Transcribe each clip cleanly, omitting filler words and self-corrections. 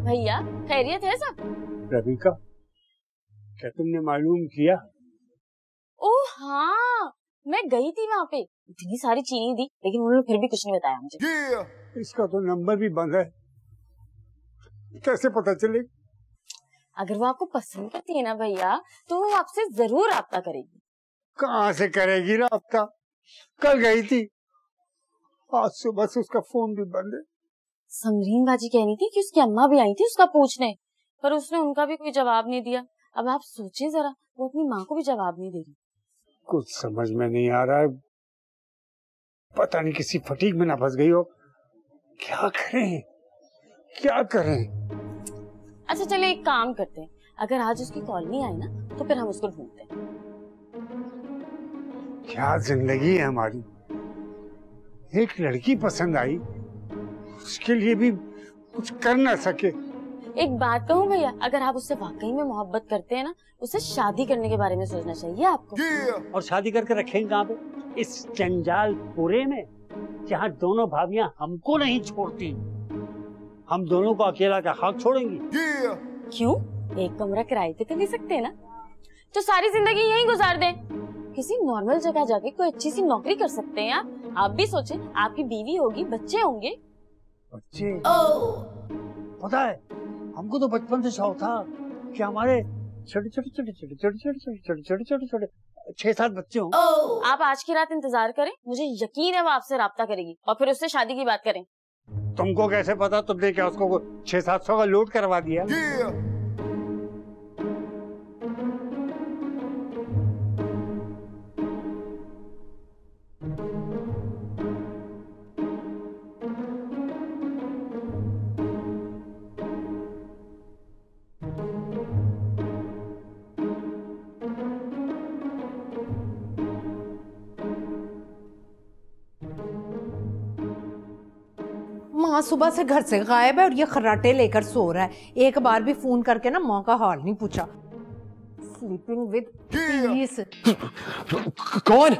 भैया खैरियत है सब? रविका, क्या तुमने मालूम किया? ओह हाँ, मैं गई थी वहाँ पे, इतनी सारी चीनी दी, लेकिन उन्होंने फिर भी कुछ नहीं बताया मुझे। इसका तो नंबर भी बंद है, कैसे पता चले? अगर वो आपको पसंद करती है ना भैया, तो वो आपसे जरूर राब्ता करेगी। कहाँ से करेगी राब्ता? कल गई थी, आज सुबह से उसका फोन भी बंद है। समरीन बाजी कह रही थी कि उसकी अम्मा भी आई थी उसका पूछने, पर उसने उनका भी कोई जवाब नहीं दिया। अब आप सोचें जरा, वो अपनी माँ को भी जवाब नहीं दे रही। कुछ समझ में नहीं आ रहा है, पता नहीं किसी फटीक में ना फंस गई हो। क्या करें, क्या करें? अच्छा चले एक काम करते हैं, अगर आज उसकी कॉल नहीं आई ना, तो फिर हम उसको ढूंढते हैं। क्या जिंदगी है हमारी, एक लड़की पसंद आई, उसके लिए भी कुछ कर ना सके। एक बात कहूँ भैया, अगर आप उससे वाकई में मोहब्बत करते हैं ना, उसे शादी करने के बारे में सोचना चाहिए आपको। और शादी करके रखेंगे कहाँ पे? इस जंजालपुरे में, जहाँ दोनों भाभियां हमको नहीं छोड़ती। हम दोनों को अकेला का हक छोड़ेंगी? क्यों? एक कमरा किराए पे तो ले सकते हैं ना, तो सारी जिंदगी यहीं गुजार दें। किसी नॉर्मल जगह जाके कोई अच्छी सी नौकरी कर सकते हैं आप भी सोचें, आपकी बीवी होगी, बच्चे होंगे। बच्चे? पता है, हमको तो बचपन से शौक था कि हमारे छोटे छोटे छोटे छोटे छोटे छोटे छोटे छोटे छोटे छोटे 6-7 बच्चे हों। आप आज की रात इंतजार करें, मुझे यकीन है वो आपसे राब्ता करेगी और फिर उससे शादी की बात करें। तुमको कैसे पता? तुमने क्या उसको 600-700 का लोड करवा दिया? माँ सुबह से घर से गायब है और ये खर्राटे लेकर सो रहा है। एक बार भी फोन करके ना माँ का हाल नहीं पूछा। Sleeping with piece. कौन?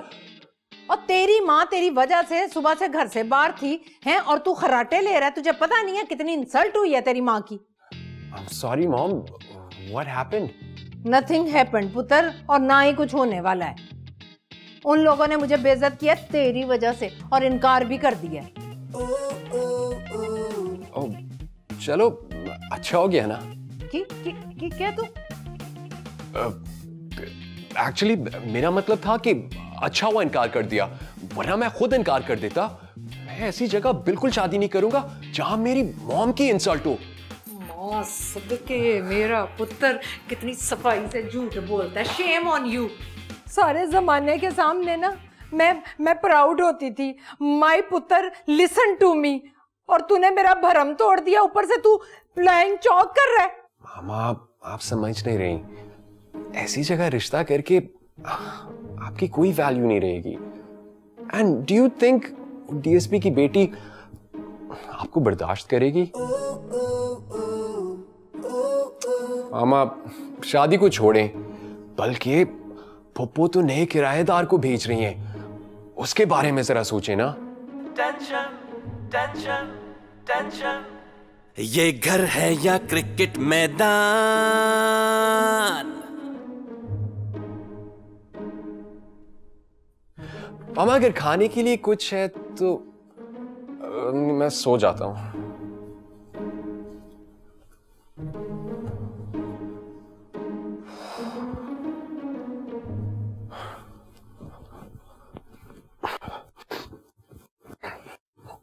और तेरी माँ तेरी वजह से सुबह से घर से बाहर थी हैं, और तू खर्राटे ले रहा है। तुझे पता नहीं है कितनी इंसल्ट हुई है तेरी माँ की। I'm sorry mom, what happened? Nothing happened पुत्र, और ना ही कुछ होने वाला है। उन लोगों ने मुझे बेइज्जत किया तेरी वजह से और इनकार भी कर दिया। Oh, चलो अच्छा हो गया ना। क्या तू? एक्चुअली मेरा मतलब था कि अच्छा हुआ इनकार कर दिया, वरना मैं खुद इनकार कर देता। मैं ऐसी जगह बिल्कुल शादी नहीं करूंगा जहां मेरी मॉम की इंसल्ट हो। माँ सदके मेरा पुत्र कितनी सफाई से झूठ बोलता है। Shame on you. सारे जमाने के सामने ना मैं प्राउड होती थी। माय पुत्र लिसन टू मी, और तूने मेरा भरम तोड़ दिया। ऊपर से तू फ्लाइंग चौक कर रहा है। मामा आप समझ नहीं रही, ऐसी जगह रिश्ता करके आपकी कोई वैल्यू नहीं रहेगी। And do you think DSP की बेटी आपको बर्दाश्त करेगी? मामा शादी को छोड़ें, बल्कि पप्पू तो नए किराएदार को भेज रही हैं, उसके बारे में जरा सोचें ना। टेंशन टेंशन टेंशन, ये घर है या क्रिकेट मैदान? मामा अगर खाने के लिए कुछ है तो मैं सो जाता हूँ।